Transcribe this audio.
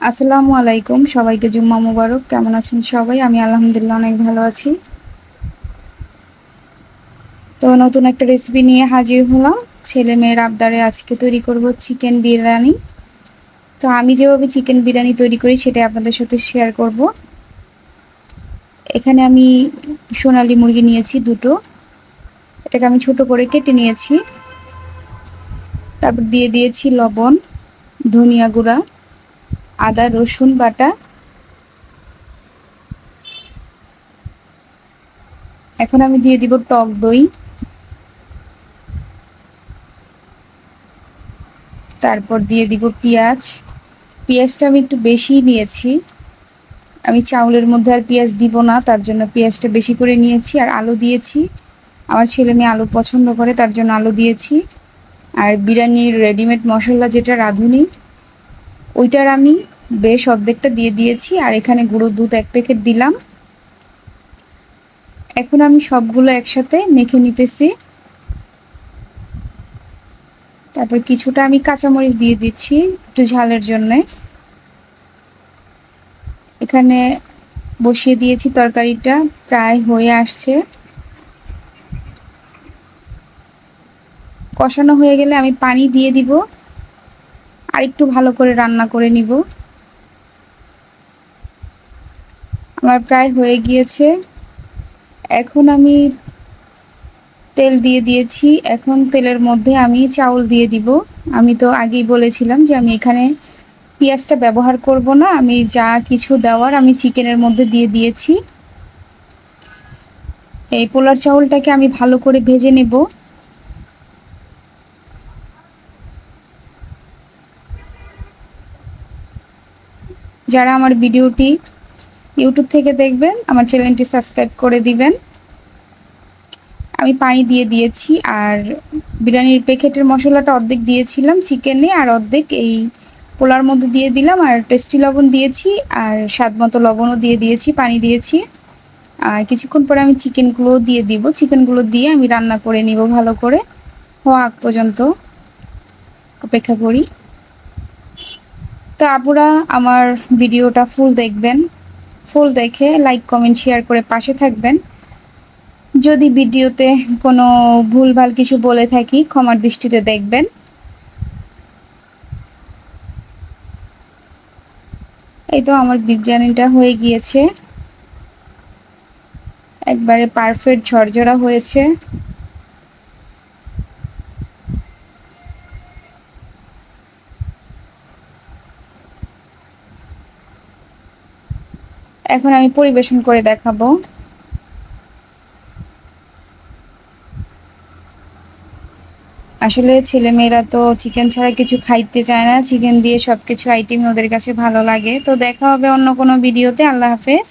আসসালামু আলাইকুম, সবাইকে জুম্মা মুবারক। কেমন আছেন সবাই? আমি আলহামদুলিল্লাহ অনেক ভালো আছি। তো নতুন একটা রেসিপি নিয়ে হাজির হলাম। ছেলে মেয়ের আবদারে আজকে তৈরি করব চিকেন বিরিয়ানি। তো আমি যেভাবে চিকেন বিরিয়ানি তৈরি করি সেটাই আপনাদের সাথে শেয়ার করব। এখানে আমি সোনালী মুরগি নিয়েছি দুটো। এটাকে আমি ছোট করে কেটে নিয়েছি। তারপর দিয়ে দিয়েছি লবণ, ধনিয়া গুঁড়া, আদা রসুন বাটা। এখন আমি দিয়ে দিব টক দই, তারপর দিয়ে দিব পেঁয়াজ। পেঁয়াজটা আমি একটু বেশিই নিয়েছি। আমি চাউলের মধ্যে আর পেঁয়াজ দিব না, তার জন্য পেঁয়াজটা বেশি করে নিয়েছি। আর আলু দিয়েছি, আমার ছেলে মেয়ে আলু পছন্দ করে, তার জন্য আলু দিয়েছি। আর বিরিয়ানির রেডিমেড মশলা যেটা রাঁধুনি, ওইটার আমি বেশ অর্ধেকটা দিয়ে দিয়েছি। আর এখানে গুঁড়ো দুধ 1 প্যাকেট দিলাম। এখন আমি সবগুলো একসাথে মেখে নিতেছি। তারপর কিছুটা আমি কাঁচামরিচ দিয়ে দিচ্ছি একটু ঝালের জন্যে। এখানে বসিয়ে দিয়েছি, তরকারিটা প্রায় হয়ে আসছে। কষানো হয়ে গেলে আমি পানি দিয়ে দিব, আর একটু ভালো করে রান্না করে নিব। আমার প্রায় হয়ে গিয়েছে। এখন আমি তেল দিয়ে দিয়েছি। এখন তেলের মধ্যে আমি চাউল দিয়ে দিব। আমি তো আগেই বলেছিলাম যে আমি এখানে পেঁয়াজটা ব্যবহার করব না, আমি যা কিছু দেওয়ার আমি চিকেনের মধ্যে দিয়ে দিয়েছি। এই পোলার চাউলটাকে আমি ভালো করে ভেজে নেব। যারা আমার ভিডিওটি ইউটিউব থেকে দেখবেন, আমার চ্যানেলটি সাবস্ক্রাইব করে দিবেন। আমি পানি দিয়ে দিয়েছি, আর বিরিয়ানির প্যাকেটের মশলাটা অর্ধেক দিয়েছিলাম চিকেনে, আর অর্ধেক এই পোলার মধ্যে দিয়ে দিলাম। আর টেস্টি লবণ দিয়েছি, আর স্বাদ মতো লবণও দিয়ে দিয়েছি, পানি দিয়েছি। আর কিছুক্ষণ পরে আমি চিকেনগুলো দিয়ে দিব। চিকেনগুলো দিয়ে আমি রান্না করে নিব ভালো করে, হওয়া আগ পর্যন্ত অপেক্ষা করি। তো আপুরা আমার ভিডিওটা ফুল দেখবেন, ফুল দেখে লাইক কমেন্ট শেয়ার করে পাশে থাকবেন। যদি ভিডিওতে কোনো ভুলভাল কিছু বলে থাকি ক্ষমার দৃষ্টিতে দেখবেন। এই তো আমার বিরিয়ানিটা হয়ে গিয়েছে, একবারে পারফেক্ট ঝরঝরা হয়েছে। এখন আমি পরিবেশন করে দেখাবো। আসলে ছেলেমেয়েরা তো চিকেন ছাড়া কিছু খাইতে চায় না, চিকেন দিয়ে সব কিছু আইটেমই ওদের কাছে ভালো লাগে। তো দেখা হবে অন্য কোনো ভিডিওতে। আল্লাহ হাফেজ।